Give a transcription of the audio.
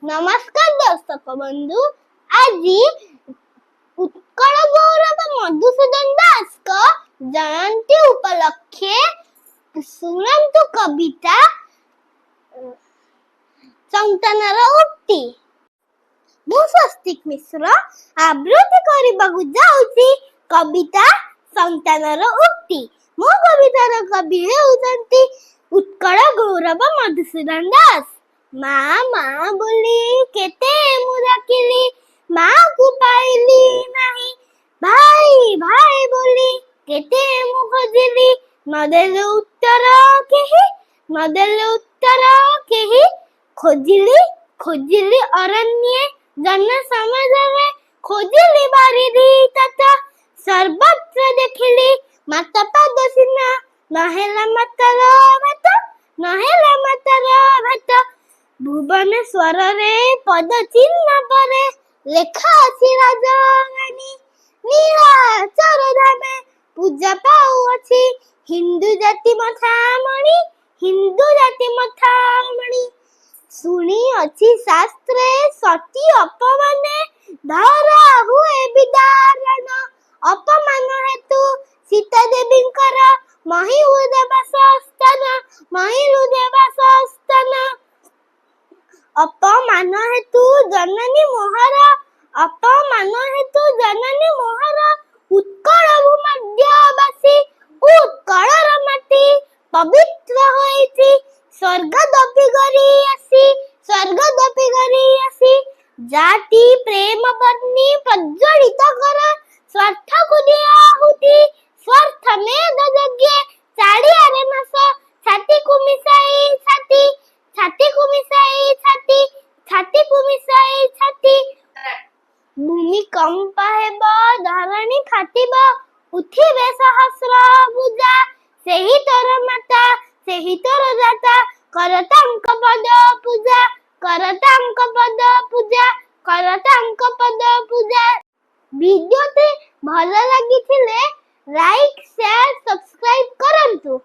नमस्कार दर्शक बंधु, आज उत्कल गौरव मधुसूदन दास को जयंती उपलक्षे शुणन्तु कविता संतानर उक्ति। मु स्वस्तिक मिश्र आवृत्ति करबाकु जाउछि कविता संतानर उक्ति। मो कवितार कवि हेउछन्ति उत्कल गौरव मधुसूदन दास। माँ माँ बोली केते मु डाकिली, माँ को पाइली नहीं। भाई भाई बोली केते मु खोजिली, नदेले उत्तर केही, नदेले उत्तर केही। खोजिली खोजिली अरण्ये जन समाजरे, खोजिली बारिदी तथा सर्वत्र देखिली। माता पाद सिना नहेला मातार भात, नहेला मातार भात। भुवनेश्वर रे पद चिन्ह परे लेखा अछि राजरानी। नीलाचल धामे पूजा पाउ अछि हिंदू जाति मथामणि, हिंदू जाति मथामणि। सुनी अछि शास्त्रे सती अपमाने, धरा हुए विदारण। अपमान हेतु सीता देवींकर महिलु देवासस्थान, महिलु देवासस्थान। अपमान हेतु जननी मोहर, अपमान हेतु जननी मोहर। उत्कल भूमध्यवासी उत्कलर माटी पवित्र होइछि स्वर्ग दपि गरी आसी, स्वर्ग दपि गरी आसी। जाति प्रेम बन्नी प्रज्वलित कर, स्वार्थ को दिया आहुति, स्वार्थ मेध यज्ञ चाड़ियारे नाश। छाती को मिसाई छाती, छाती को मिसाई छाती, छाती को मिसाई छाती। भूमिकंप हेब धरणी फाटिब, उठिबे सहस्र भुजा। सेही तोर माता, सेही तोर दाता, कर तांक पद पूजा, कर तांक पद पूजा, कर तांक पद पूजा। भिडियोटी भल लागिथिले लाइक शेयर सब्सक्राइब करंतु।